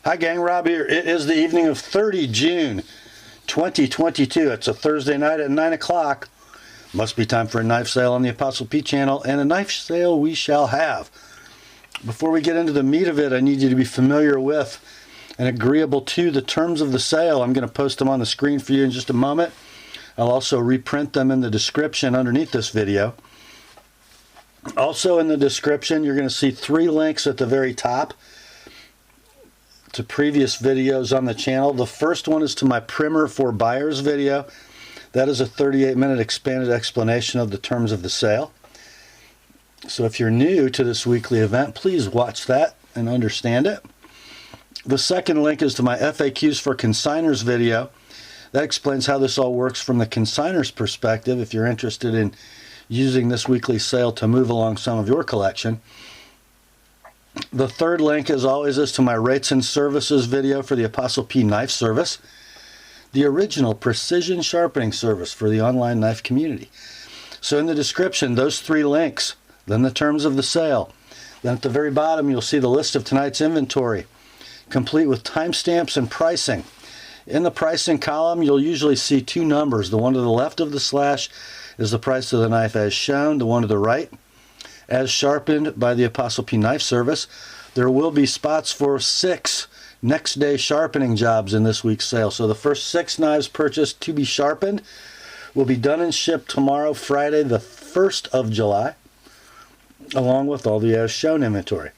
Hi gang, Rob here. It is the evening of 30 June 2022. It's a Thursday night at 9 o'clock. Must be time for a knife sale on the Apostle P channel, and a knife sale we shall have. Before we get into the meat of it, I need you to be familiar with and agreeable to the terms of the sale. I'm going to post them on the screen for you in just a moment. I'll also reprint them in the description underneath this video. Also in the description, you're going to see 3 links at the very top to previous videos on the channel. The first one is to my primer for buyers video. That is a 38-minute expanded explanation of the terms of the sale. So if you're new to this weekly event, please watch that and understand it. The second link is to my FAQs for Consignors video. That explains how this all works from the consignors perspective if you're interested in using this weekly sale to move along some of your collection. The third link, as always, is to my rates and services video for the Apostle P Knife Service, the original precision sharpening service for the online knife community. So in the description, those 3 links, then the terms of the sale. Then at the very bottom, you'll see the list of tonight's inventory, complete with timestamps and pricing. In the pricing column, you'll usually see 2 numbers. The one to the left of the slash is the price of the knife as shown. The one to the right, as sharpened by the Apostle P Knife Service. There will be spots for 6 next day sharpening jobs in this week's sale. So the first 6 knives purchased to be sharpened will be done and shipped tomorrow, Friday the 1st of July, along with all the as shown inventory.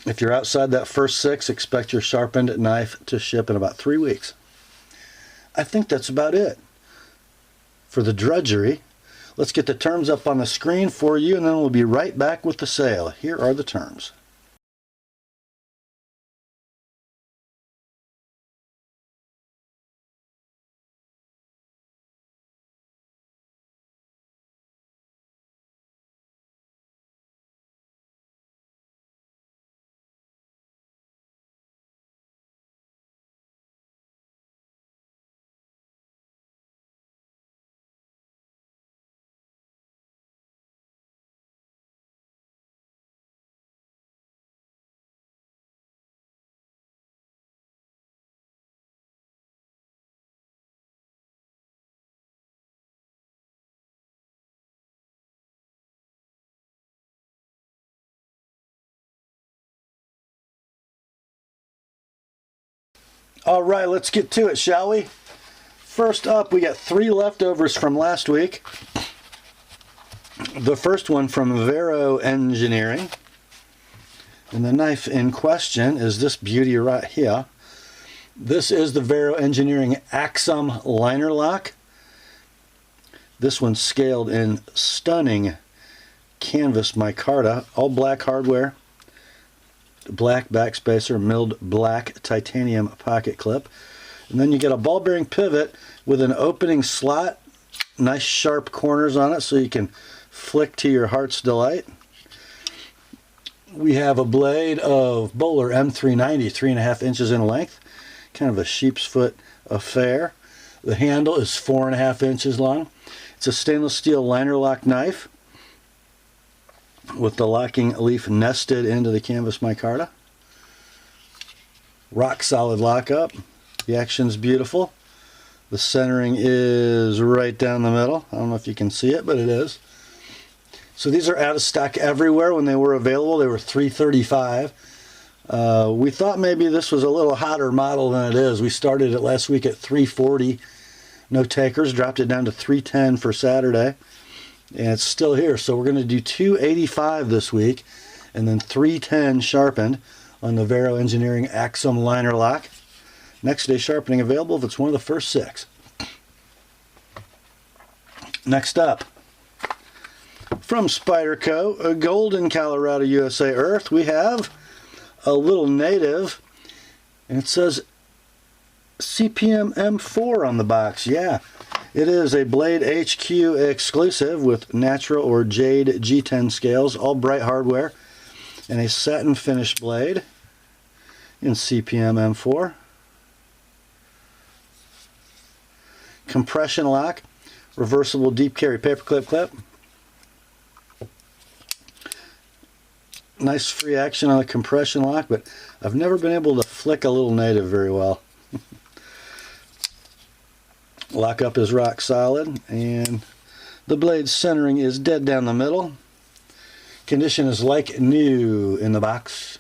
If you're outside that first 6, expect your sharpened knife to ship in about 3 weeks. I think that's about it for the drudgery. Let's get the terms up on the screen for you, and then we'll be right back with the sale. Here are the terms. All right, let's get to it, shall we? First up, we got 3 leftovers from last week. The first one from Vero Engineering. And the knife in question is this beauty right here. This is the Vero Engineering Axom liner lock. This one's scaled in stunning canvas micarta, all black hardware. Black backspacer, milled black titanium pocket clip, and then you get a ball bearing pivot with an opening slot, nice sharp corners on it so you can flick to your heart's delight. We have a blade of Bowler M390, 3.5 inches in length, kind of a sheep's foot affair. The handle is 4.5 inches long. It's a stainless steel liner lock knife with the locking leaf nested into the canvas micarta. Rock solid lockup. The action's beautiful. The centering is right down the middle. I don't know if you can see it, but it is. So these are out of stock everywhere. When they were available, they were $335. We thought maybe this was a little hotter model than it is. We started it last week at $340. No takers. Dropped it down to $310 for Saturday. And it's still here, so we're going to do $285 this week, and then $310 sharpened on the Vero Engineering Axom liner lock. Next day sharpening available if it's one of the first 6. Next up, from Spyderco, a Golden, Colorado, USA Earth, we have a little native, and it says CPM M4 on the box. Yeah. It is a Blade HQ exclusive with natural or Jade G10 scales, all bright hardware, and a satin finish blade in CPM M4. Compression lock, reversible deep carry paperclip clip. Nice free action on the compression lock, but I've never been able to flick a little native very well. Lockup is rock solid, and the blade centering is dead down the middle. Condition is like new in the box.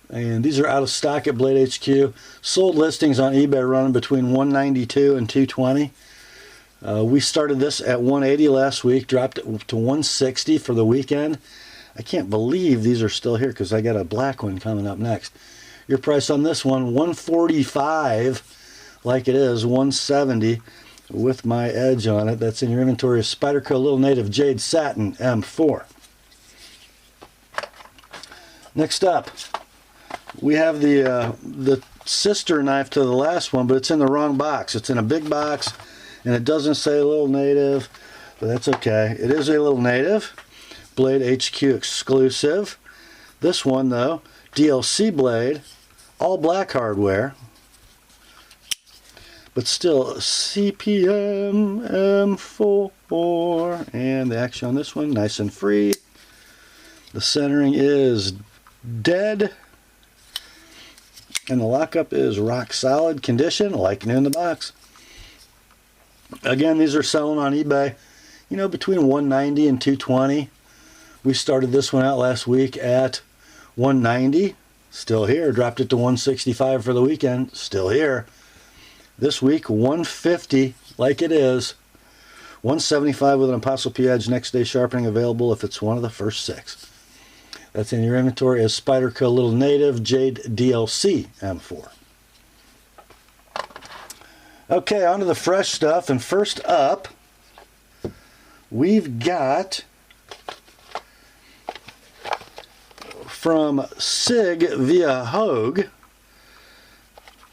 And these are out of stock at Blade HQ. Sold listings on eBay running between $192 and $220. We started this at $180 last week, dropped it to $160 for the weekend. I can't believe these are still here because I got a black one coming up next. Your price on this one, $145, like it is, $170 with my edge on it. That's in your inventory of Spyderco Little Native Jade Satin M4. Next up, we have the sister knife to the last one, but it's in the wrong box. It's in a big box, and it doesn't say Little Native, but that's okay. It is a Little Native, Blade HQ exclusive. This one, though, DLC blade, all black hardware, but still CPM M4, and the action on this one, nice and free. The centering is dead, and the lockup is rock solid condition, like new in the box. Again, these are selling on eBay, you know, between $190 and $220. We started this one out last week at $190, still here. Dropped it to $165 for the weekend, still here. This week, $150, like it is. $175 with an ApostleP edge, next day sharpening available if it's one of the first 6. That's in your inventory as Spyderco Little Native Jade DLC M4. Okay, on to the fresh stuff. And first up, we've got from SIG via Hogue,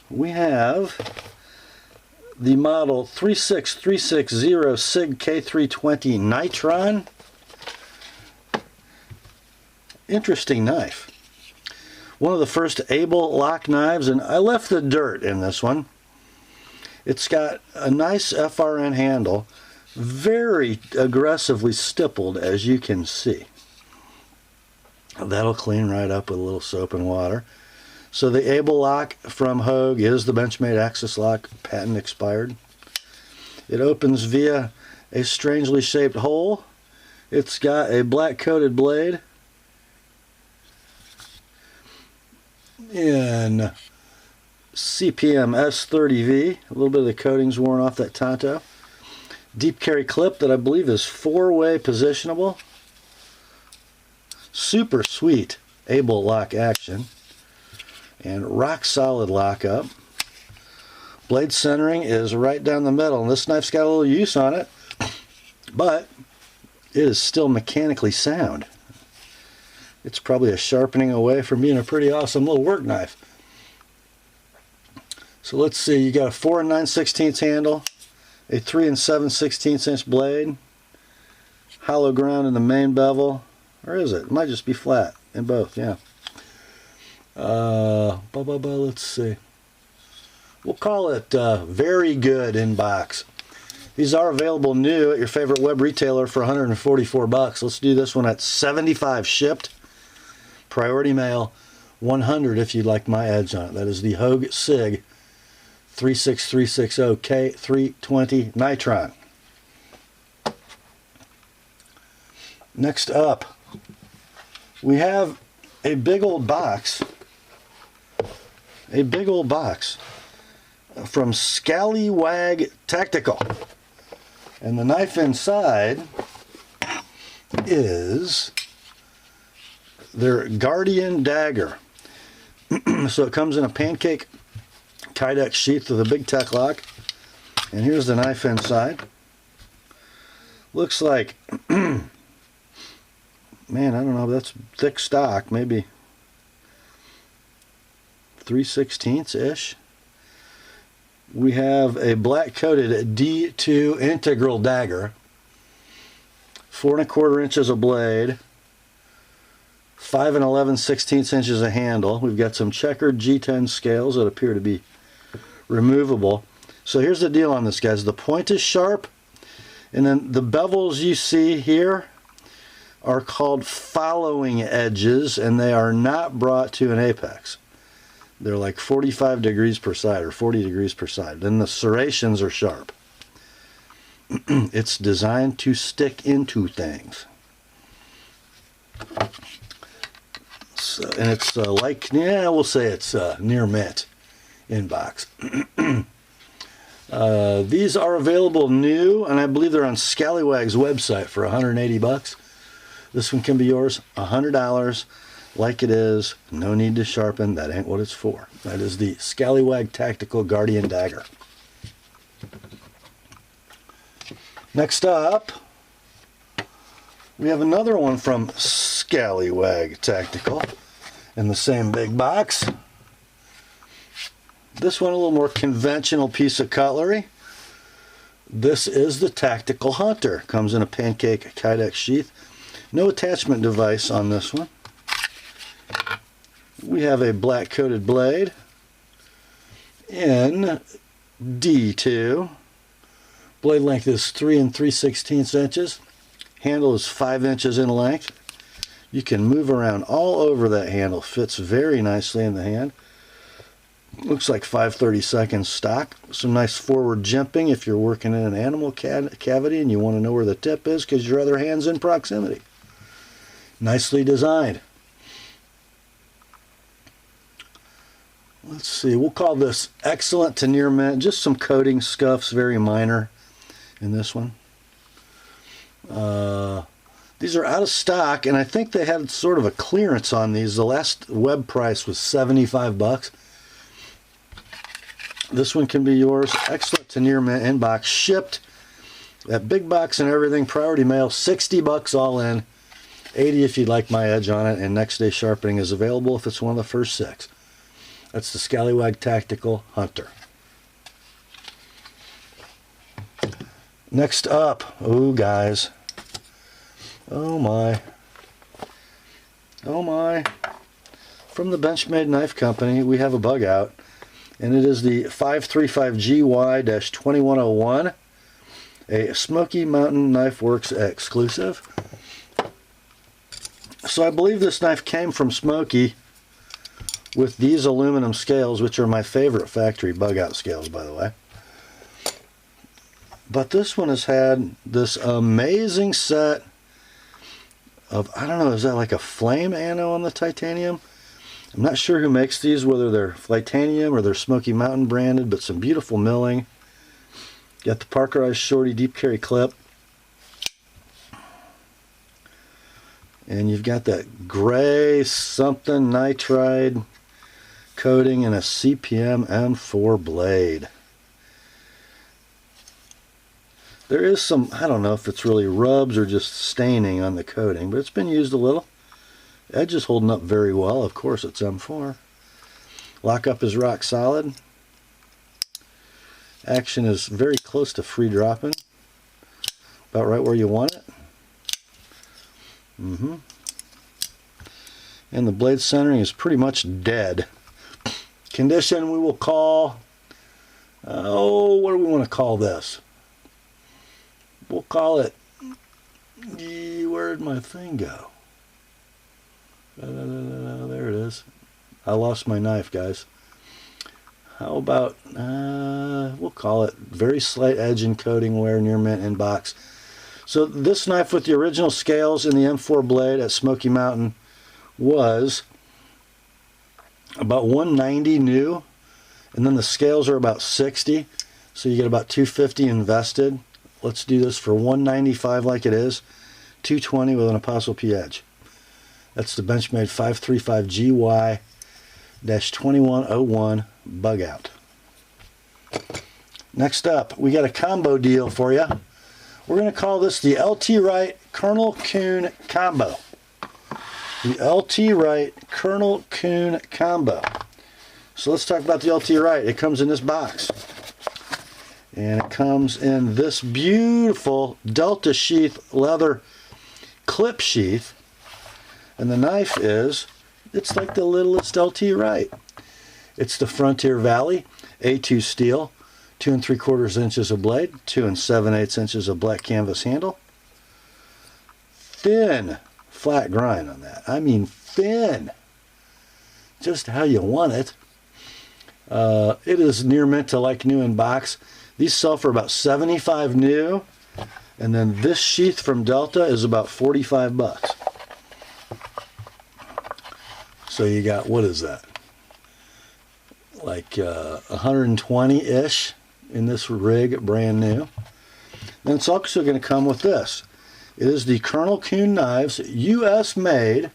we have the model 36360 SIG K320 Nitron. Interesting knife. One of the first able lock knives, and I left the dirt in this one. It's got a nice FRN handle, very aggressively stippled, as you can see. That'll clean right up with a little soap and water. So the able lock from Hogue is the Benchmade Axis lock, patent expired. It opens via a strangely shaped hole. It's got a black coated blade in CPM S30V. A little bit of the coating's worn off that Tonto. Deep carry clip that I believe is 4-way positionable. Super sweet able lock action. And rock solid lockup. Blade centering is right down the middle. And this knife's got a little use on it, but it is still mechanically sound. It's probably a sharpening away from being a pretty awesome little work knife. So let's see, you got a 4 9/16 handle, a 3 7/16 inch blade, hollow ground in the main bevel, or is it? It might just be flat in both, yeah. Let's see. We'll call it very good in box. These are available new at your favorite web retailer for $144. Let's do this one at $75 shipped. Priority Mail, $100 if you'd like my edge on it. That is the Hogue SIG 36360 K320 Nitron. Next up, we have a big old box. A big old box from Skallywag Tactical. And the knife inside is their Gardian Dagger. So it comes in a pancake Kydex sheath with a big tech lock. And here's the knife inside. Looks like, man, I don't know, that's thick stock, maybe 3/16-ish. We have a black coated D2 integral dagger, 4 1/4 inches of blade, 5 11/16 inches of handle. We've got some checkered G10 scales that appear to be removable. So here's the deal on this, guys. The point is sharp, and then the bevels you see here, are called following edges, and they are not brought to an apex. They're like 45 degrees per side or 40 degrees per side. Then the serrations are sharp. It's designed to stick into things. So, and it's like, yeah, we'll say it's near mint in box. These are available new, and I believe they're on Skallywag's website for 180 bucks. This one can be yours, $100, like it is. No need to sharpen. That ain't what it's for. That is the Skallywag Tactical Gardian Dagger. Next up, we have another one from Skallywag Tactical in the same big box. This one a little more conventional piece of cutlery. This is the Tactical Hunter. Comes in a pancake Kydex sheath. No attachment device on this one. We have a black coated blade in D2. Blade length is 3 3/16 inches. Handle is 5 inches in length. You can move around all over that handle. Fits very nicely in the hand. Looks like 5/32 stock. Some nice forward jimping if you're working in an animal cavity and you want to know where the tip is because your other hand's in proximity. Nicely designed. Let's see, we'll call this excellent to near mint. Just some coating scuffs, very minor in this one. These are out of stock, and I think they had sort of a clearance on these. The last web price was 75 bucks. This one can be yours. Excellent to near mint inbox, shipped at big box and everything. Priority mail, 60 bucks all in. 80 if you'd like my edge on it, and next day sharpening is available if it's one of the first 6. That's the Skallywag Tactical Hunter. Next up, oh guys, oh my, from the Benchmade Knife Company, we have a Bugout, and it is the 535GY-2101, a Smoky Mountain Knife Works exclusive. So I believe this knife came from Smoky with these aluminum scales, which are my favorite factory Bugout scales, by the way. But this one has had this amazing set of, I don't know, is that like a flame ano on the titanium? I'm not sure who makes these, whether they're Titanium or they're Smoky Mountain branded, but some beautiful milling. Got the Parkerized Shorty deep carry clip. And you've got that gray something nitride coating and a CPM M4 blade. There is some, I don't know if it's really rubs or just staining on the coating, but it's been used a little. Edge is holding up very well. Of course, it's M4. Lockup is rock solid. Action is very close to free dropping. About right where you want it. And the blade centering is pretty much dead. Condition we will call, what do we want to call this? We'll call it, where'd my thing go? There it is. I lost my knife, guys. How about, we'll call it very slight edge and coating wear, near mint inbox. So this knife with the original scales and the M4 blade at Smoky Mountain was about $190 new, and then the scales are about $60, so you get about $250 invested. Let's do this for $195 like it is, $220 with an ApostleP edge. That's the Benchmade 535GY-2101 Bugout. Next up, we got a combo deal for you. We're going to call this the LT Wright Colonel Coon Combo. The LT Wright Colonel Coon Combo. So let's talk about the LT Wright. It comes in this box. And it comes in this beautiful Delta sheath leather clip sheath. And the knife is, it's like the littlest LT Wright. It's the Frontier Valley A2 steel, 2 3/4 inches of blade, 2 7/8 inches of black canvas handle. Thin flat grind on that. I mean thin. Just how you want it. It is near mint to like new in box. These sell for about $75 new. And then this sheath from Delta is about 45 bucks. So you got, what is that? Like 120-ish in this rig, brand new. Then it's also going to come with this. It is the Colonel Coon knives, US made,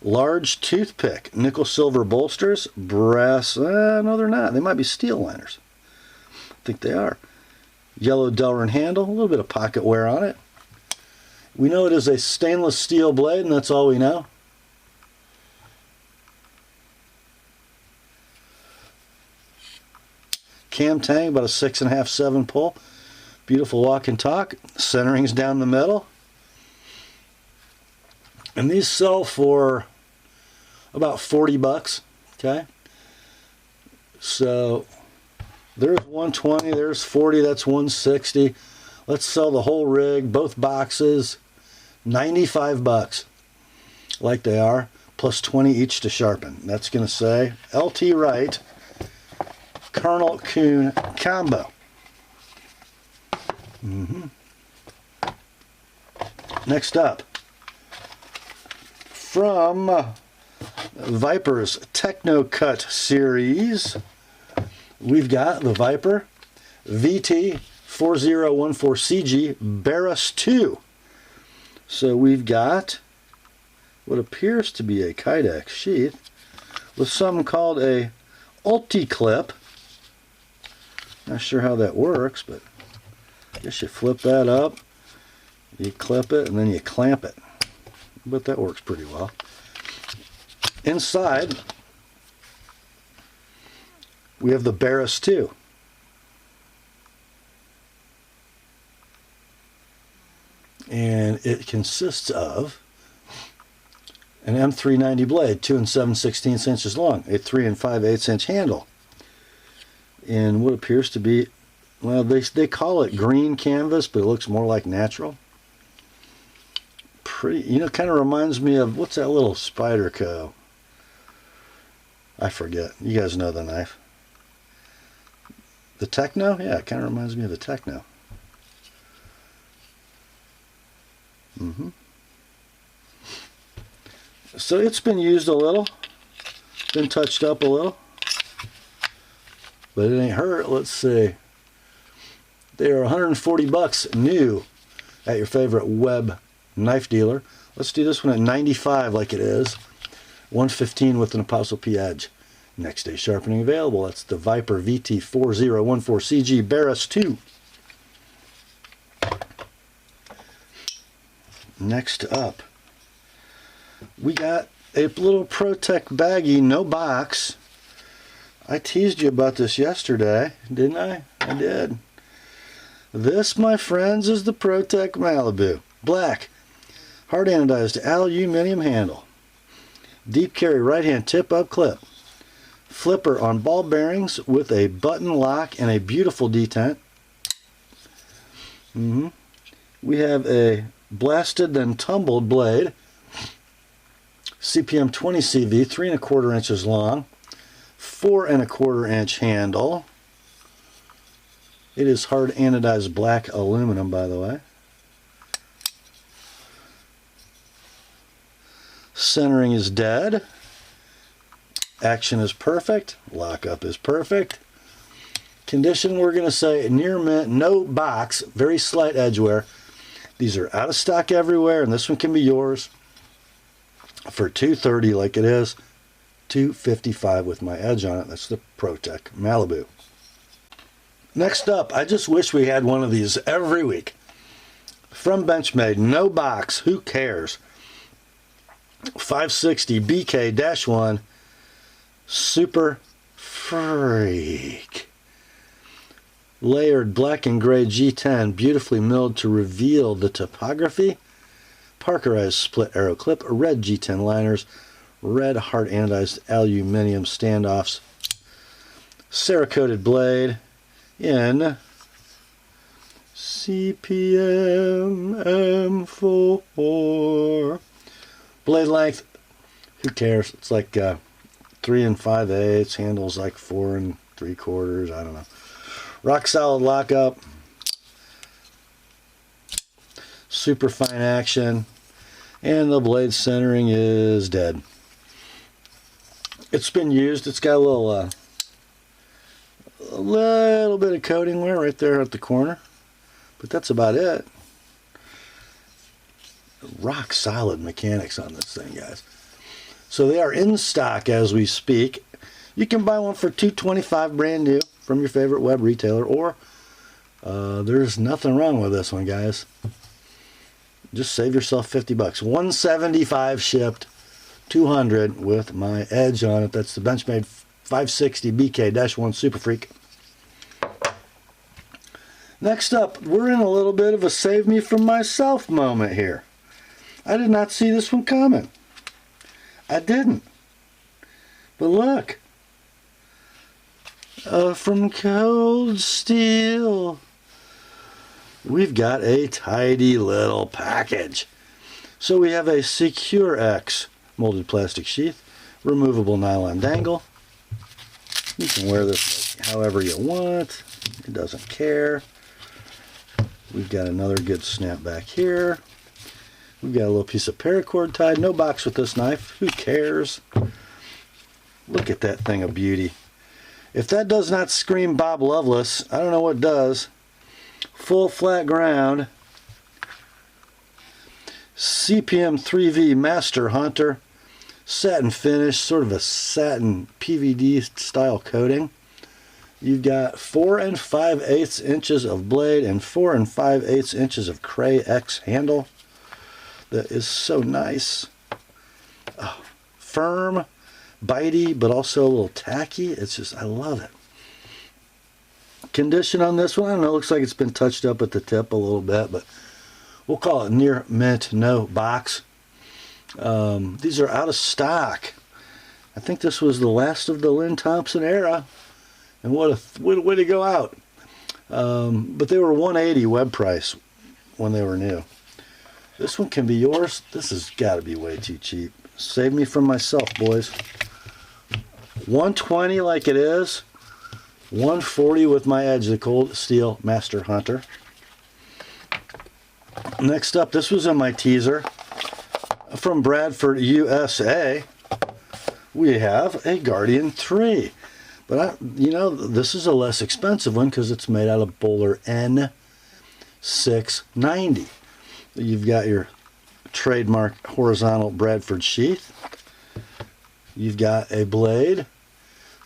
large toothpick, nickel silver bolsters, brass, no they're not, they might be steel liners. I think they are. Yellow Delrin handle, a little bit of pocket wear on it. We know it is a stainless steel blade, and that's all we know. Cam tang, about a 6.5, 7 pull. Beautiful walk and talk. Centering's down the middle. And these sell for about 40 bucks. Okay. So there's 120, there's 40, that's 160. Let's sell the whole rig, both boxes, 95 bucks. Like they are, plus 20 each to sharpen. That's going to say LT Wright Colonel Coon combo. Next up, from Viper's Techno Cut series, we've got the Viper VT4014CG Berus 2. So we've got what appears to be a Kydex sheath with something called a Ulti-Clip. Not sure how that works, but I guess you flip that up, you clip it, and then you clamp it. But that works pretty well. Inside, we have the Berus 2. And it consists of an M390 blade, 2 7/16 inches long, a 3 5/8 inch handle, and what appears to be, well, they call it green canvas, but it looks more like natural. Pretty, you know, kind of reminds me of, what's that little Spyderco? I forget. You guys know the knife. The Techno? Yeah, it kind of reminds me of the Techno. So it's been used a little, been touched up a little, but it ain't hurt. Let's see. They are 140 bucks new at your favorite web knife dealer. Let's do this one at 95 like it is. 115 with an ApostleP edge. Next day sharpening available. That's the Viper VT4014CG Berus 2. Next up, we got a little Protech baggie, no box. I teased you about this yesterday, didn't I? I did. This, my friends, is the Protech Malibu. Black, hard anodized aluminum handle. Deep carry right hand tip up clip. Flipper on ball bearings with a button lock and a beautiful detent. We have a blasted then tumbled blade. CPM 20 CV, 3 1/4 inches long, 4 1/4 inch handle. It is hard anodized black aluminum, by the way. Centering is dead. Action is perfect. Lockup is perfect. Condition, we're going to say near mint, no box, very slight edge wear. These are out of stock everywhere, and this one can be yours for $230 like it is, $255 with my edge on it. That's the Protech Malibu. Next up, I just wish we had one of these every week. From Benchmade, no box, who cares? 560 BK-1 Super Freek. Layered black and gray G10, beautifully milled to reveal the topography. Parkerized split arrow clip, red G10 liners, red hard anodized aluminum standoffs, Cerakoted blade in CPM M4. Blade length, who cares? It's like 3 5/8. Handles like 4 3/4. I don't know. Rock solid lockup. Super fine action. And the blade centering is dead. It's been used. It's got a little bit of coating wear right there at the corner. But that's about it. Rock solid mechanics on this thing, guys. So they are in stock as we speak. You can buy one for $225 brand new from your favorite web retailer, or there's nothing wrong with this one, guys. Just save yourself 50 bucks. $175 shipped, $200 with my edge on it. That's the Benchmade 560 BK-1 Super Freek. Next up, we're in a little bit of a save me from myself moment here. I did not see this one coming. I didn't. But look. From Cold Steel, we've got a tidy little package. So we have a Secure X molded plastic sheath, removable nylon dangle. You can wear this however you want. It doesn't care. We've got another good snap back here. We've got a little piece of paracord tied. No box with this knife. Who cares? Look at that thing of beauty. If that does not scream Bob Loveless, I don't know what does. Full flat ground. CPM 3V Master Hunter. Satin finish. Sort of a satin PVD style coating. You've got 4 5/8 inches of blade and 4 5/8 inches of Cray X handle. That is so nice. Oh, firm, bitey, but also a little tacky. It's just, I love it. Condition on this one, I don't know, it looks like it's been touched up at the tip a little bit, but we'll call it near mint, no box. These are out of stock. I think this was the last of the Lynn Thompson era. And what a way to go out. But they were $180 web price when they were new. This one can be yours. This has got to be way too cheap. Save me from myself, boys. $120 like it is. $140 with my edge, the Cold Steel Master Hunter. Next up, this was in my teaser. From Bradford, USA, we have a Gardian 3. But, you know, this is a less expensive one because it's made out of Bowler N690. You've got your trademark horizontal Bradford sheath. You've got a blade,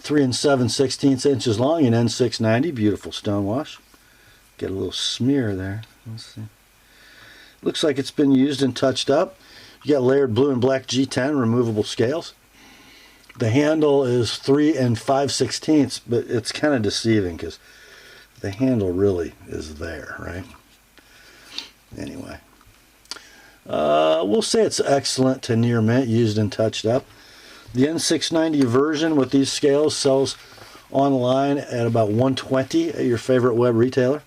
3 7/16 inches long, an N690, beautiful stonewash. Get a little smear there. Let's see. Looks like it's been used and touched up. You got layered blue and black G10 removable scales. The handle is 3 5/16, but it's kind of deceiving because the handle really is there, right? Anyway. We'll say it's excellent to near mint, used and touched up. The N690 version with these scales sells online at about $120 at your favorite web retailer.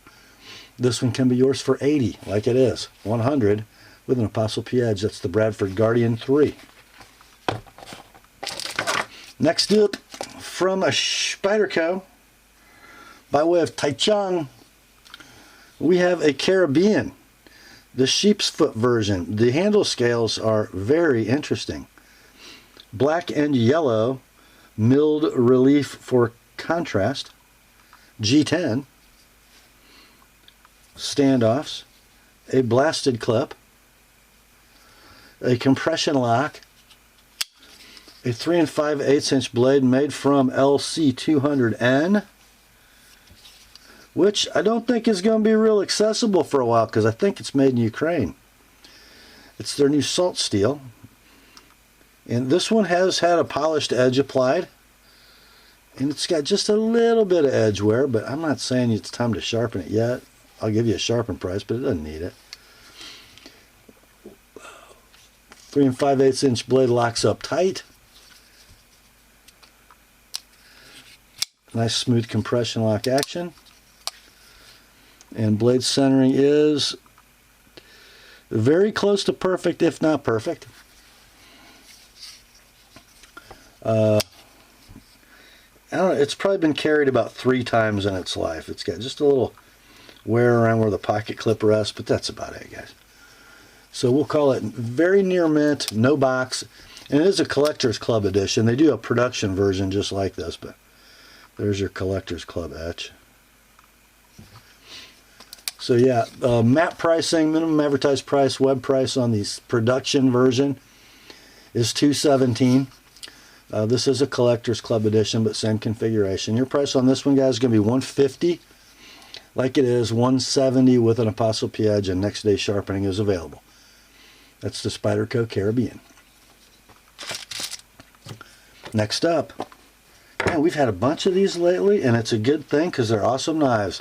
This one can be yours for $80, like it is. $100 with an Apostle P edge. That's the Bradford Gardian 3. Next up, from a Spyderco, by way of Taichung, we have a Caribbean. The sheep's foot version. The handle scales are very interesting. Black and yellow, milled relief for contrast. G10. Standoffs. A blasted clip. A compression lock. A 3 5/8 inch blade made from LC200N. Which I don't think is going to be real accessible for a while because I think it's made in Ukraine. It's their new salt steel. And this one has had a polished edge applied. And it's got just a little bit of edge wear, but I'm not saying it's time to sharpen it yet. I'll give you a sharpened price, but it doesn't need it. 3 5/8 inch blade locks up tight. Nice smooth compression lock action. And blade centering is very close to perfect, if not perfect. I don't know, it's probably been carried about 3 times in its life. It's got just a little wear around where the pocket clip rests, but that's about it, guys. So we'll call it very near mint, no box, and it is a collector's club edition. They do a production version just like this, but there's your collector's club etch. So yeah, map pricing, minimum advertised price, web price on the production version is $217. This is a collector's club edition, but same configuration. Your price on this one, guys, is going to be $150, like it is $170 with an ApostleP edge, and next day sharpening is available. That's the Spyderco Caribbean. Next up, man, we've had a bunch of these lately, and it's a good thing because they're awesome knives.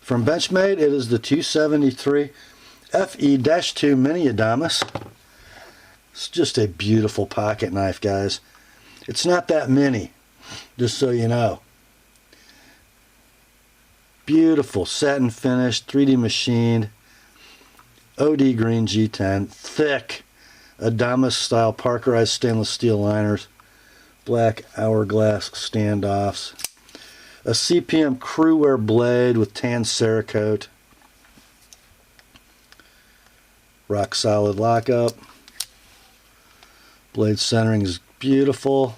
From Benchmade, it is the 273 FE-2 Mini Adamas. It's just a beautiful pocket knife, guys. It's not that mini, just so you know. Beautiful satin finish, 3D machined, OD green G10, thick Adamas style parkerized stainless steel liners, black hourglass standoffs, a CPM crew wear blade with tan Cerakote, rock solid lockup, blade centering is beautiful,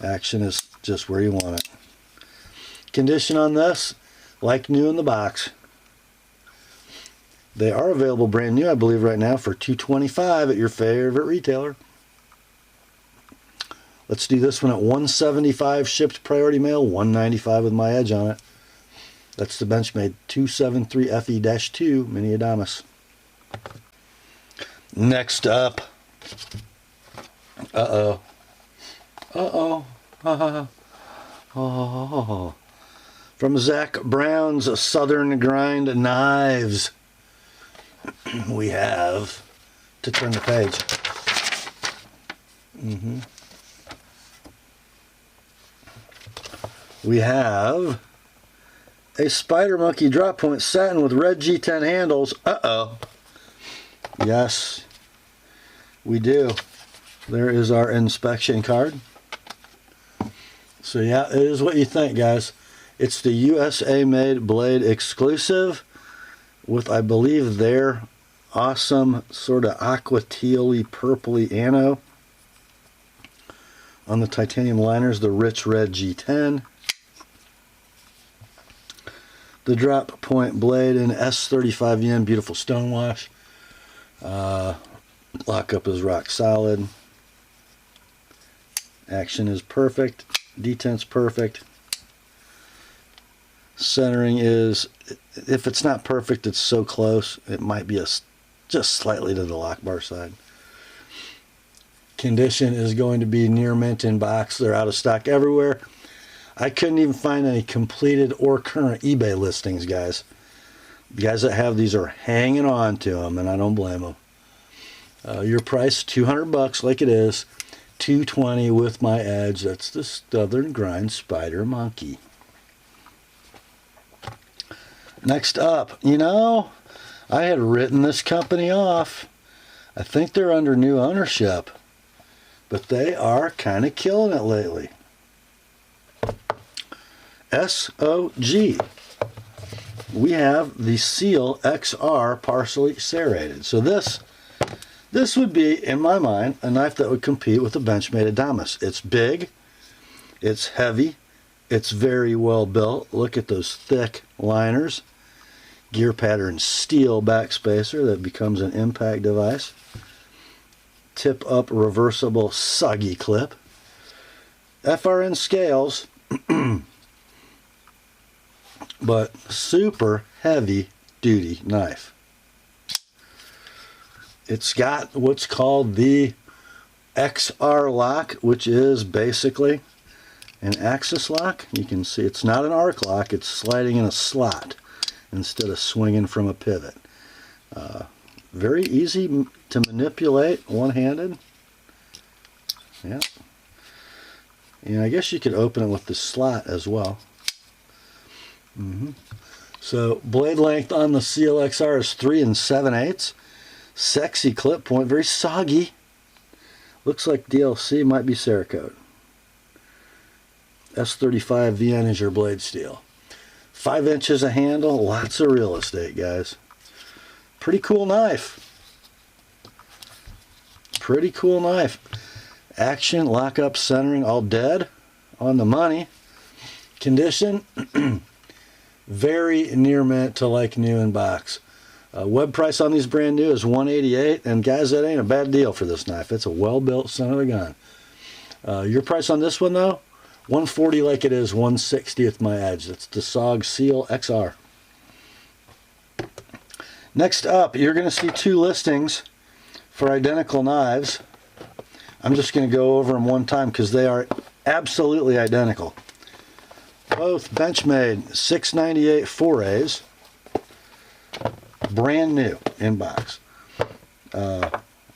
action is just where you want it. Condition on this, like new in the box. They are available brand new, I believe, right now for $225 at your favorite retailer. Let's do this one at $175 shipped priority mail, $195 with my edge on it. That's the Benchmade 273 FE-2 Mini Adamas. Next up, from Zach Brown's Southern Grind Knives, we have, to turn the page, we have a Spider Monkey drop point satin with red G10 handles. Yes, we do. There is our inspection card. So yeah, it is what you think, guys. It's the USA made blade exclusive with, I believe, their awesome sort of aqua teal-y purpley ano on the titanium liners, the rich red G10. The drop point blade in S35 yen, beautiful stonewash. Lockup is rock solid. Action is perfect. Detent's perfect. Centering is, if it's not perfect, it's so close. It might be just slightly to the lock bar side. Condition is going to be near mint in box. They're out of stock everywhere. I couldn't even find any completed or current eBay listings, guys. The guys that have these are hanging on to them, and I don't blame them. Your price, $200 like it is. $220 with my edge. That's the Southern Grind Spider Monkey. Next up, you know, I had written this company off. I think they're under new ownership, but they are kind of killing it lately. SOG. We have the Seal XR partially serrated. So this would be, in my mind, a knife that would compete with the Benchmade Adamas. It's big, it's heavy, it's very well built. Look at those thick liners. Gear pattern steel backspacer that becomes an impact device. Tip up reversible soggy clip. FRN scales, but super heavy duty knife. It's got what's called the XR lock, which is basically an axis lock. You can see it's not an arc lock, it's sliding in a slot instead of swinging from a pivot. Very easy to manipulate one-handed. Yeah. And I guess you could open it with the slot as well. So blade length on the Seal XR is 3 7/8. Sexy clip point, very soggy. Looks like DLC, might be Cerakote. S35 VN is your blade steel. 5 inches of handle, lots of real estate, guys. Pretty cool knife. Pretty cool knife. Action, lockup, centering, all dead. On the money. Condition, very near mint to like new in box. Web price on these brand new is $188, and guys, that ain't a bad deal for this knife. It's a well-built son of a gun. Your price on this one, though, $140 like it is $160 with my edge. That's the SOG Seal XR. Next up, you're going to see 2 listings for identical knives. I'm just going to go over them one time because they are absolutely identical. Both Benchmade 698 4As. Brand new in box.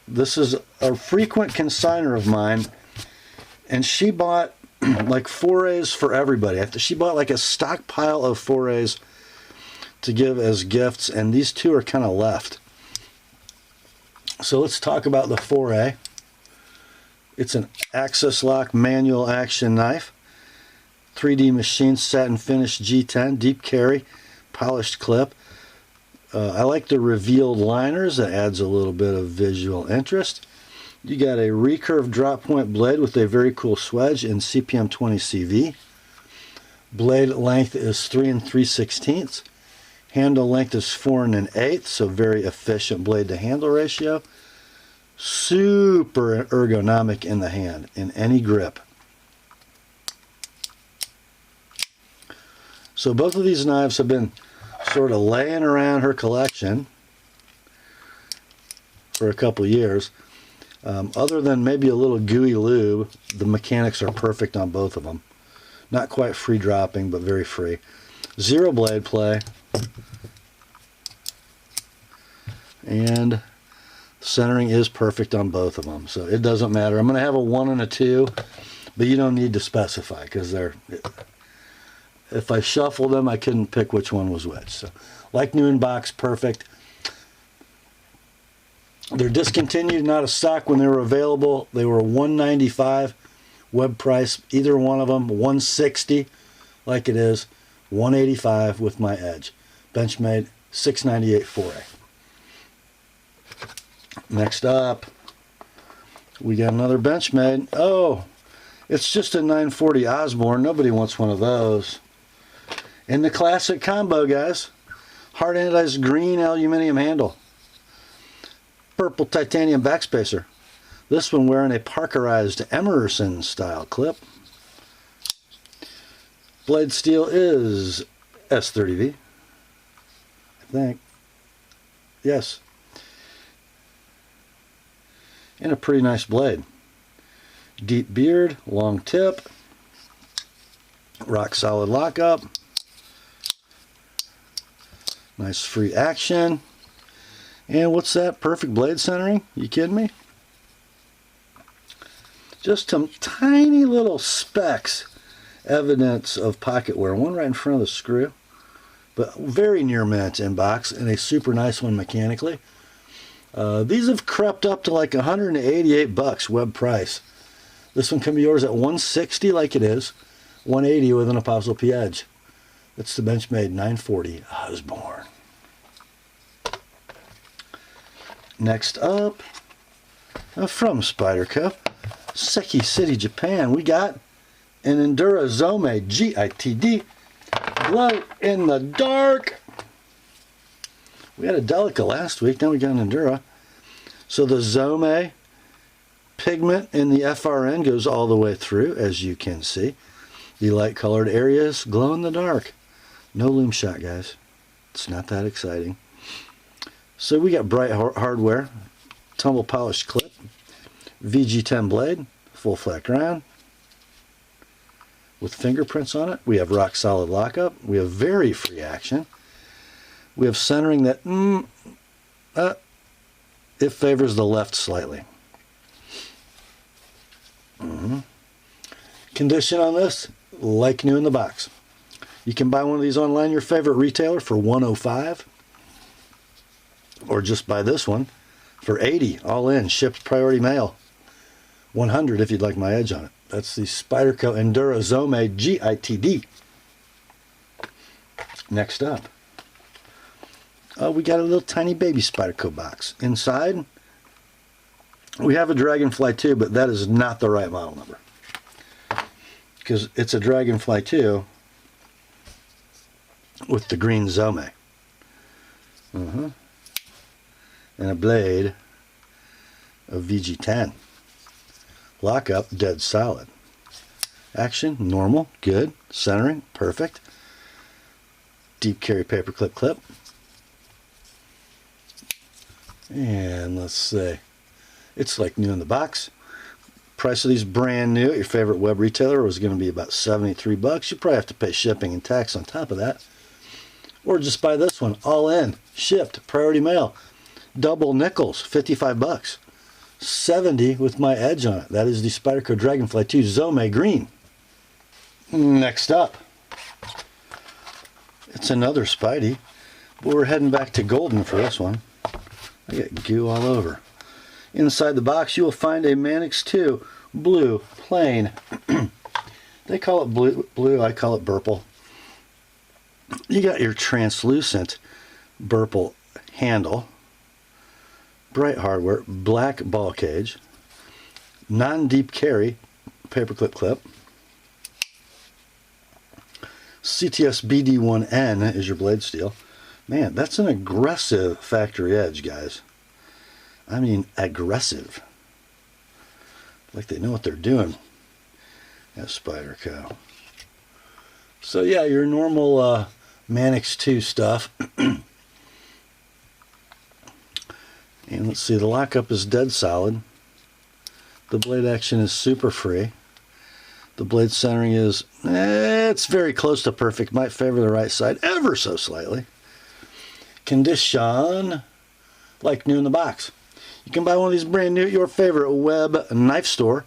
This is a frequent consignor of mine, and she bought like 4As for everybody. She bought like a stockpile of 4As to give as gifts, and these 2 are kind of left. So let's talk about the 4A. It's an access lock manual action knife. 3D machine satin finish G10, deep carry, polished clip. I like the revealed liners. That adds a little bit of visual interest. You got a recurve drop point blade with a very cool swedge in CPM 20 CV. Blade length is 3 3/16. Handle length is 4 1/8, so very efficient blade to handle ratio. Super ergonomic in the hand, in any grip. So both of these knives have been sort of laying around her collection for a couple years. Other than maybe a little gooey lube, the mechanics are perfect on both of them. Not quite free dropping, but very free. 0 blade play. And centering is perfect on both of them, so it doesn't matter. I'm going to have a 1 and a 2, but you don't need to specify because they're... If I shuffle them, I couldn't pick which one was which. So, like new in box, perfect. They're discontinued, not a stock. When they were available, they were $195 web price. Either one of them, $160, like it is, $185 with my edge. Benchmade 698 4A. Next up, we got another Benchmade. Oh, it's just a 940 Osborne. Nobody wants one of those. In the classic combo, guys. Hard anodized green aluminum handle. Purple titanium backspacer. This one wearing a Parkerized Emerson style clip. Blade steel is S30V. I think. Yes. And a pretty nice blade. Deep beard, long tip, rock solid lockup, nice free action, and what's that? Perfect blade centering? You kidding me? Just some tiny little specks, evidence of pocket wear. One right in front of the screw, but very near mint in box, and a super nice one mechanically. These have crept up to like $188 web price. This one can be yours at $160 like it is, $180 with an ApostleP edge. It's the Benchmade 940 Osborne. Next up, from Spyderco, Seki City, Japan, we got an Endura Zome GITD glow in the dark. We had a Delica last week, now we got an Endura. So the Zome pigment in the FRN goes all the way through, as you can see. The light colored areas glow in the dark. No loom shot, guys. It's not that exciting. So we got bright hardware, tumble polished clip, VG10 blade, full flat ground with fingerprints on it. We have rock solid lockup. We have very free action. We have centering that it favors the left slightly. Condition on this, like new in the box. You can buy one of these online, your favorite retailer, for $105, or just buy this one for $80, all in, shipped priority mail. $100 if you'd like my edge on it. That's the Spyderco Enduro Zome GITD. Next up, we got a little tiny baby Spyderco box. Inside, we have a Dragonfly 2, but that is not the right model number, because it's a Dragonfly 2 with the green Zome. And a blade of VG10. Lockup, dead solid. Action, normal, good. Centering, perfect. Deep carry paperclip clip. And let's say, it's like new in the box. Price of these brand new at your favorite web retailer was going to be about $73. You probably have to pay shipping and tax on top of that. Or just buy this one, all in, shipped, priority mail. Double nickels, $55. $70 with my edge on it. That is the Spyderco Dragonfly 2 Zome Green. Next up, it's another Spidey, but we're heading back to golden for this one. I got goo all over. Inside the box, you will find a Mannix 2 blue plain. They call it blue, I call it purple. You got your translucent purple handle, bright hardware, black ball cage, non-deep carry paperclip clip. CTS BD1N is your blade steel. Man, that's an aggressive factory edge, guys. I mean, aggressive. Like they know what they're doing. Yeah, Spyderco. So yeah, your normal Mannix 2 stuff. And let's see, the lockup is dead solid. The blade action is super free. The blade centering is, it's very close to perfect. Might favor the right side ever so slightly. Condition, like new in the box. You can buy one of these brand new at your favorite web knife store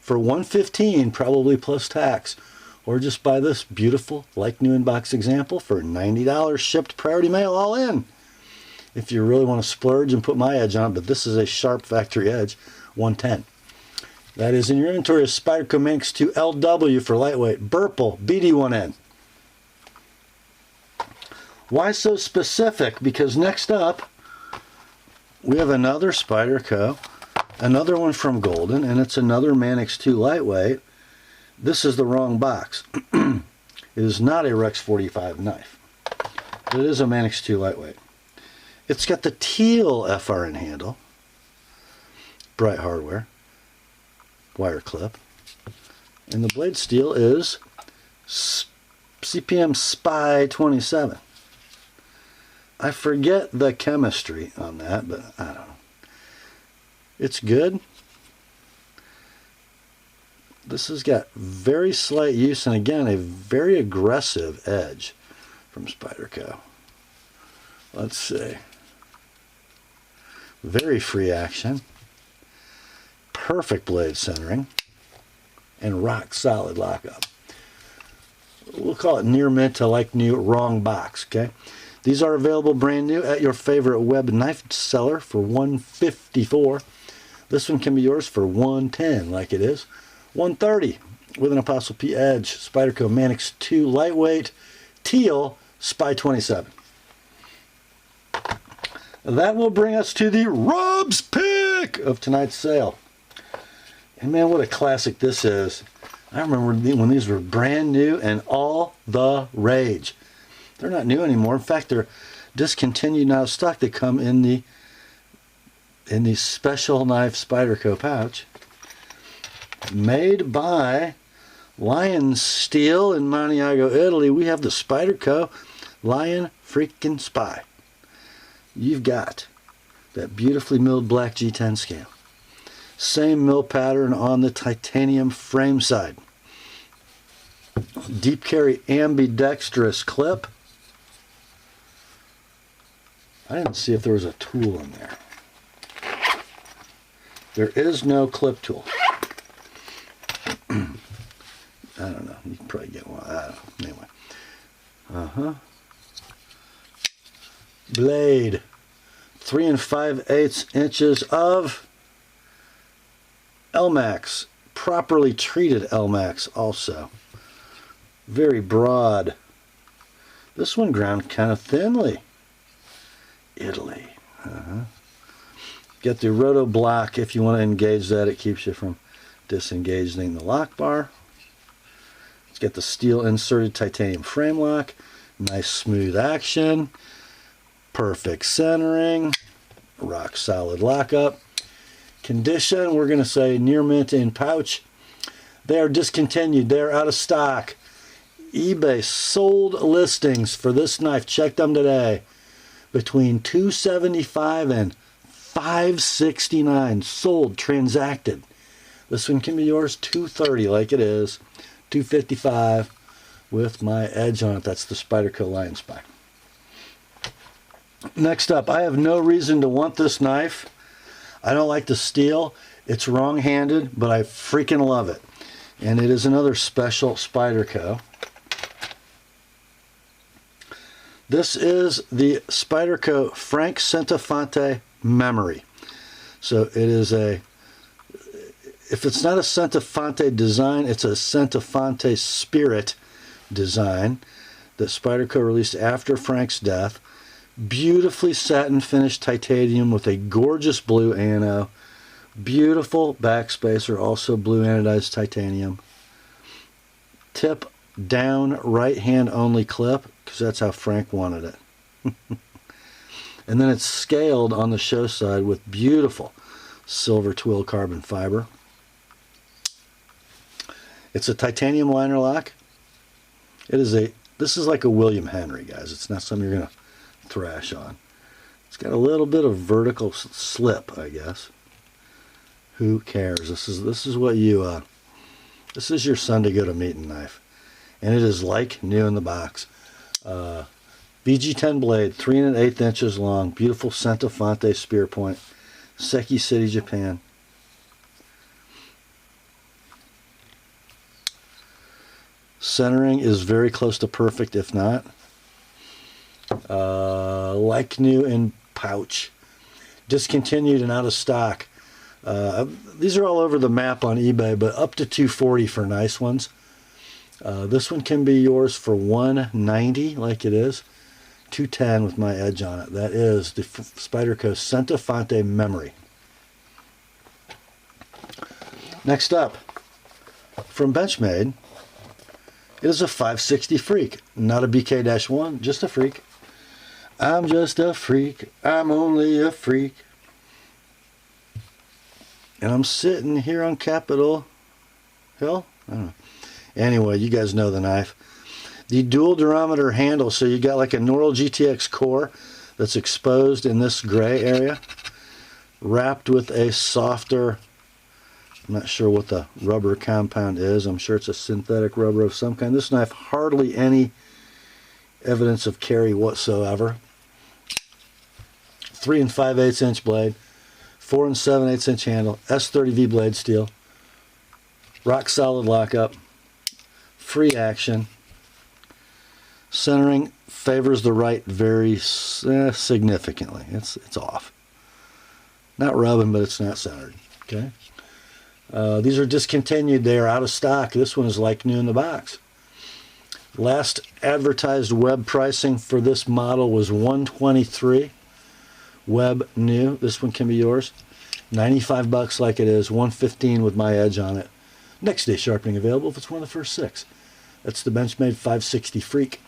for $115, probably plus tax. Or just buy this beautiful, like new in box example for $90, shipped priority mail, all in. If you really want to splurge and put my edge on it, but this is a sharp factory edge, $110. That is in your inventory of Spyderco Mannix 2 LW for lightweight, purple, BD1N. Why so specific? Because next up, we have another Spyderco, another one from Golden, and it's another Mannix 2 lightweight. This is the wrong box. It is not a Rex 45 knife. It is a Mannix 2 lightweight. It's got the teal FRN handle, bright hardware, wire clip, and the blade steel is CPM Spy 27. I forget the chemistry on that, but I don't know. It's good. This has got very slight use, and again, a very aggressive edge from Spyderco. Let's see. Very free action. Perfect blade centering. And rock solid lockup. We'll call it near mint to like new, wrong box, okay? These are available brand new at your favorite web knife seller for $154. This one can be yours for $110, like it is. $130 with an Apostle P edge. Spyderco Mannix 2 lightweight teal Spy 27. That will bring us to the Rob's pick of tonight's sale. And man, what a classic this is. I remember when these were brand new and all the rage. They're not new anymore. In fact, they're discontinued now stock. They come in the special knife Spyderco pouch. Made by Lion Steel in Maniago, Italy. We have the Spyderco Lion freaking Spy. You've got that beautifully milled black G10 scale. Same mill pattern on the titanium frame side. Deep carry ambidextrous clip. I didn't see if there was a tool in there. There is no clip tool. probably get one. I don't know. Anyway. Blade. 3 5/8 inches of Elmax. Properly treated Elmax also. Very broad. This one ground kind of thinly. Italy. Get the roto block if you want to engage that. It keeps you from disengaging the lock bar. Let's get the steel inserted titanium frame lock. Nice smooth action. Perfect centering. Rock solid lockup. Condition, we're going to say near mint in pouch. They are discontinued. They are out of stock. eBay sold listings for this knife. Check them today. Between $275 and $569. Sold, transacted. This one can be yours. $230 like it is. $255 with my edge on it. That's the Spyderco Lion Spy. Next up, I have no reason to want this knife. I don't like the steel. It's wrong-handed, but I freaking love it. And it is another special Spyderco. This is the Spyderco Frank Centofonte Memory. So it is a, if it's not a Centofonte design, it's a Centofonte Spirit design that Spyderco released after Frank's death. Beautifully satin finished titanium with a gorgeous blue ano. Beautiful backspacer, also blue anodized titanium. Tip down, right hand only clip, because that's how Frank wanted it. And then it's scaled on the show side with beautiful silver twill carbon fiber. It's a titanium liner lock. This is like a William Henry, guys. It's not something you're going to thrash on. It's got a little bit of vertical slip, I guess. Who cares? This is what you this is your Sunday go to meeting knife, and it is like new in the box. VG10 blade, 3 1/8 inches long, beautiful Centofonte spear point, Seki City, Japan. Centering is very close to perfect, if not. Like new in pouch. Discontinued and out of stock. These are all over the map on eBay, but up to $240 for nice ones. This one can be yours for $190, like it is. $210 with my edge on it. That is the Spyderco Centofonte Memory. Next up, from Benchmade, it is a 560 Freek. Not a BK-1, just a Freek. I'm just a freak. I'm only a freak. And I'm sitting here on Capitol Hill. I don't know. Anyway, you guys know the knife. The dual durometer handle, so you got like a Norl GTX core that's exposed in this gray area, wrapped with a softer, I'm not sure what the rubber compound is. I'm sure it's a synthetic rubber of some kind. This knife, hardly any evidence of carry whatsoever. 3 5/8 inch blade, 4 7/8 inch handle, S30V blade steel, rock solid lockup, free action. Centering favors the right very significantly. It's off. Not rubbing, but it's not centered. Okay. These are discontinued. They are out of stock. This one is like new in the box. Last advertised web pricing for this model was $123. Web new. This one can be yours. $95 like it is. $115 with my edge on it. Next day sharpening available if it's one of the first 6. That's the Benchmade 560 Freek.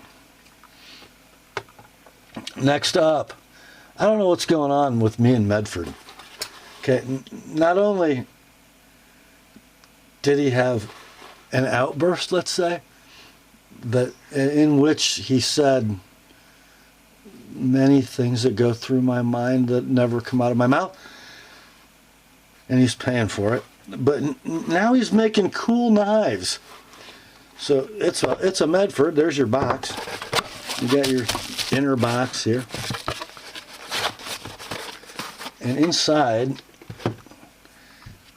Next up, I don't know what's going on with me in Medford. Okay, not only did he have an outburst, let's say, that in which he said many things that go through my mind that never come out of my mouth, and he's paying for it. But now he's making cool knives. So it's a Medford. There's your box. You got your inner box here, and inside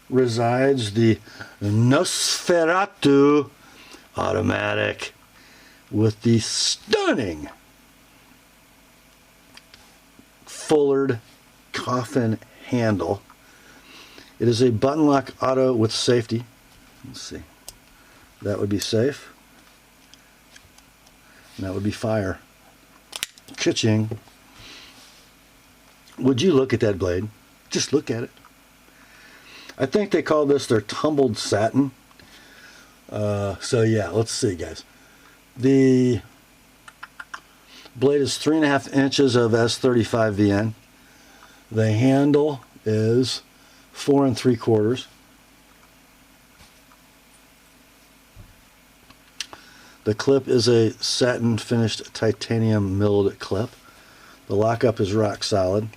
resides the Nosferatu automatic with the stunning fullered coffin handle. It is a button lock auto with safety. Let's see. That would be safe. And that would be fire. Ka-ching. Would you look at that blade? Just look at it. I think they call this their tumbled satin. So yeah, let's see, guys. The blade is 3.5 inches of S35 VN. The handle is 4 3/4. The clip is a satin finished titanium milled clip. The lockup is rock solid.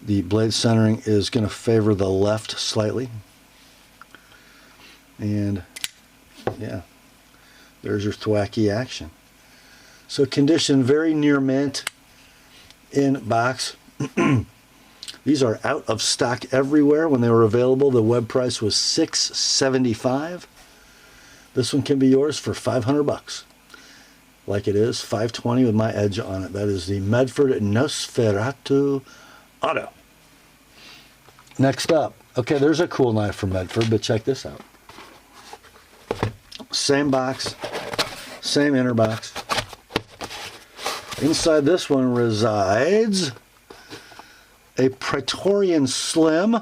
The blade centering is going to favor the left slightly. And yeah, there's your thwacky action. So condition very near mint in box. These are out of stock everywhere. When they were available, the web price was $675. This one can be yours for 500 bucks. Like it is, $520 with my edge on it. That is the Medford Nosferatu Auto. Next up, okay, there's a cool knife from Medford, but check this out. Same box, same inner box. Inside this one resides a Praetorian Slim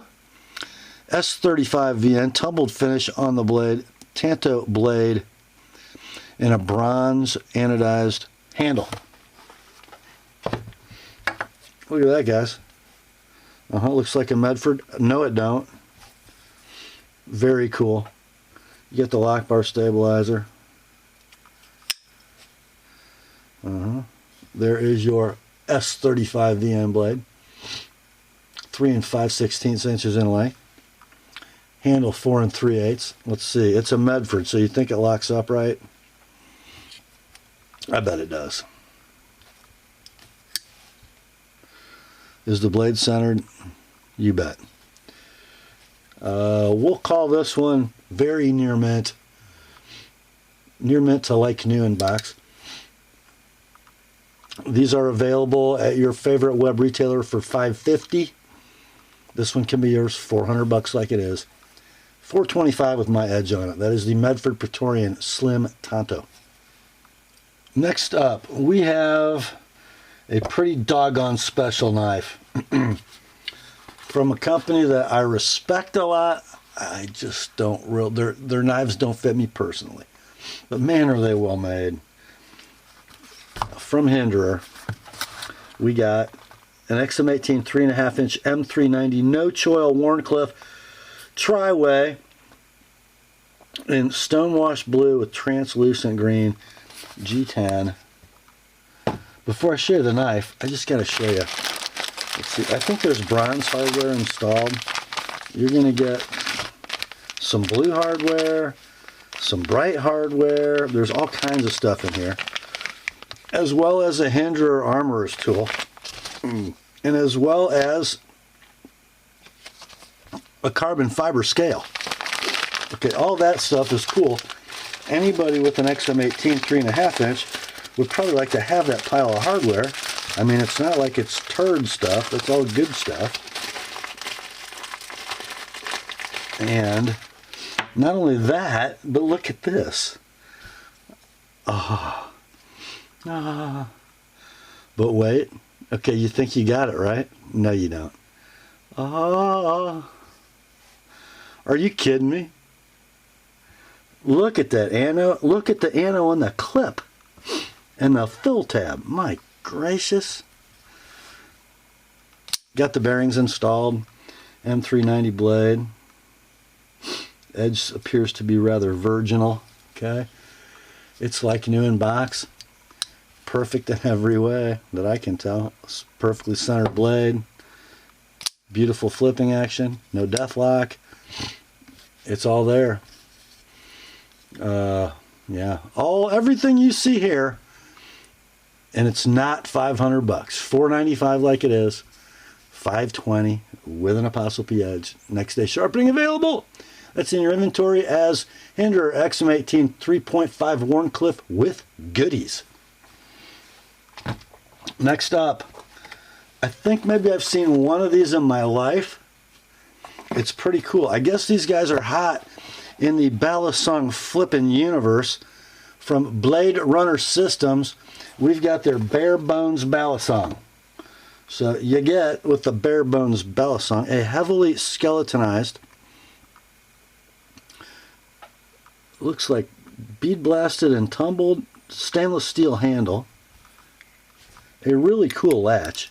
S35 VN, tumbled finish on the blade, Tanto blade, and a bronze anodized handle. Look at that, guys. Looks like a Medford. No, it don't. Very cool. You get the lock bar stabilizer. There is your S35 VN blade. 3 5/16 inches in length. Handle 4 3/8. Let's see. It's a Medford, so you think it locks up right? I bet it does. Is the blade centered? You bet. We'll call this one very near mint. Near mint to like new in box. These are available at your favorite web retailer for $550. This one can be yours, 400 bucks like it is. $425 with my edge on it. That is the Medford Praetorian Slim Tanto. Next up, we have a pretty doggone special knife from a company that I respect a lot. I just don't their knives don't fit me personally, but man, are they well made. From Hinderer, we got an Axom 18 3.5 inch M390 no choil Warncliffe tri-way in stonewash blue with translucent green G10. Before I show you the knife, I just got to show you. Let's see. I think there's bronze hardware installed. You're going to get some blue hardware, some bright hardware. There's all kinds of stuff in here, as well as a Hinderer armorer's tool, and as well as a carbon fiber scale. Okay, all that stuff is cool. Anybody with an Axom 18 3.5 inch would probably like to have that pile of hardware. I mean, it's not like it's turd stuff. It's all good stuff. And not only that, but look at this. But wait. Okay, you think you got it, right? No, you don't. Are you kidding me? Look at that ano. Look at the ano on the clip and the fill tab. My gracious. Got the bearings installed. M390 blade. Edge appears to be rather virginal. Okay. It's like new in box. Perfect in every way that I can tell. It's perfectly centered blade. Beautiful flipping action. No death lock. It's all there. Yeah, everything you see here, and it's not 500 bucks. $495 like it is. $520 with an ApostleP edge. Next day sharpening available. That's in your inventory as Hinderer Axom 18 3.5 Warncliffe with goodies. Next up, I think maybe I've seen one of these in my life. It's pretty cool. I guess these guys are hot in the Balisong flipping universe. From Blade Runner Systems, we've got their bare bones Balisong. So you get, with the bare bones Balisong, a heavily skeletonized, looks like bead blasted and tumbled stainless steel handle, a really cool latch,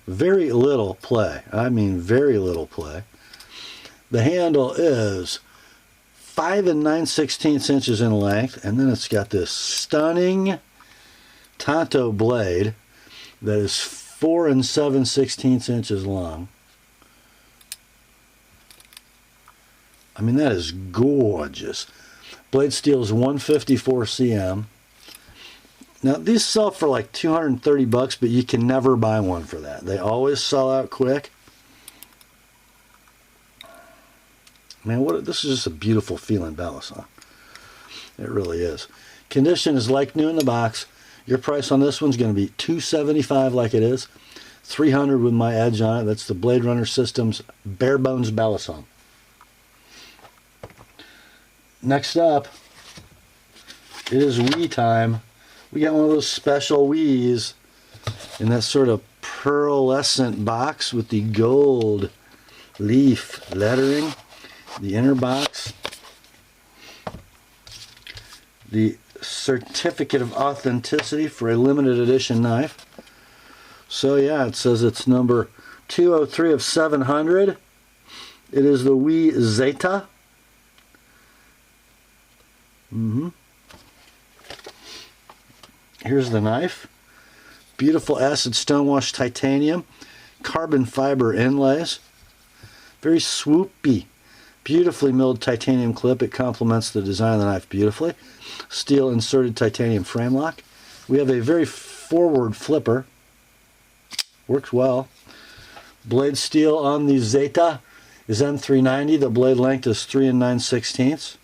very little play. I mean very little play. The handle is 5 9/16 inches in length, and then it's got this stunning Tonto blade that is 4 7/16 inches long. I mean, that is gorgeous. Blade steel is 154 cm. Now, these sell for like 230 bucks, but you can never buy one for that. They always sell out quick. Man, this is just a beautiful feeling Balisong. It really is. Condition is like new in the box. Your price on this one's going to be $275 like it is. $300 with my edge on it. That's the Blade Runner Systems bare bones Balisong. Next up, it is Wii time. We got one of those special Wiis in that sort of pearlescent box with the gold leaf lettering. The inner box, the certificate of authenticity for a limited edition knife. So yeah, it says it's number 203 of 700. It is the Wii Zeta. Here's the knife. Beautiful acid stonewash titanium, carbon fiber inlays. Very swoopy. Beautifully milled titanium clip. It complements the design of the knife beautifully. Steel inserted titanium frame lock. We have a very forward flipper. Works well. Blade steel on the Zeta is M390. The blade length is 3 9/16.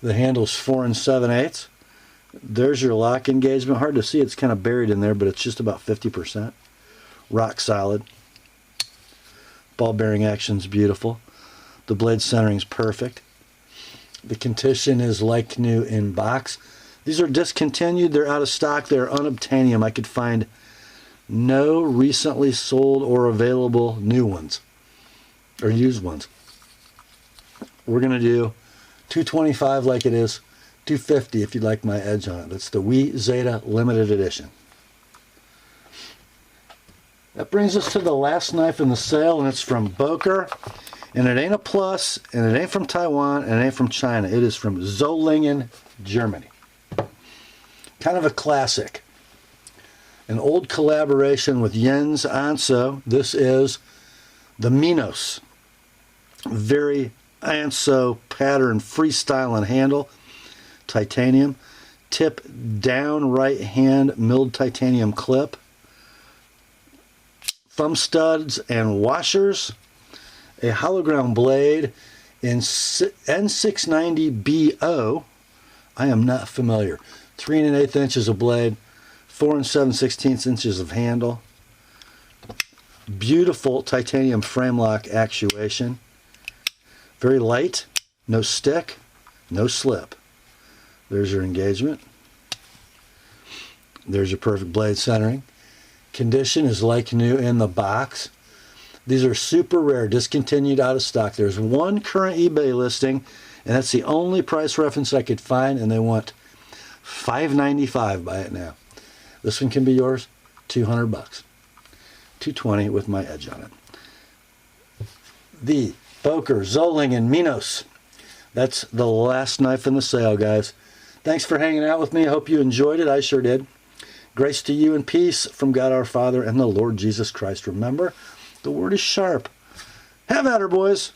The handle is 4 7/8. There's your lock engagement. Hard to see. It's kind of buried in there, but it's just about 50%. Rock solid. Ball bearing action's beautiful. The blade centering is perfect. The condition is like new in box. These are discontinued. They're out of stock. They're unobtainium. I could find no recently sold or available new ones or used ones. We're going to do $225 like it is. $250 if you'd like my edge on it. That's the Wii Zeta limited edition. That brings us to the last knife in the sale, and it's from Boker. And it ain't a plus, and it ain't from Taiwan, and it ain't from China. It is from Solingen, Germany. Kind of a classic. An old collaboration with Jens Anso. This is the Minos. Very Anso pattern, freestyle and handle. Titanium. Tip down right hand milled titanium clip. Thumb studs and washers. A hologram blade in N690BO. I am not familiar. 3 1/8 inches of blade, 4 7/16 inches of handle. Beautiful titanium frame lock actuation. Very light, no stick, no slip. There's your engagement. There's your perfect blade centering. Condition is like new in the box. These are super rare, discontinued, out of stock. There's one current eBay listing, and that's the only price reference I could find, and they want $595. Buy it now. This one can be yours, $200. $220 with my edge on it. The Boker Solingen Minos. That's the last knife in the sale, guys. Thanks for hanging out with me. I hope you enjoyed it. I sure did. Grace to you and peace from God our Father and the Lord Jesus Christ. Remember, the word is sharp. Have at her, boys.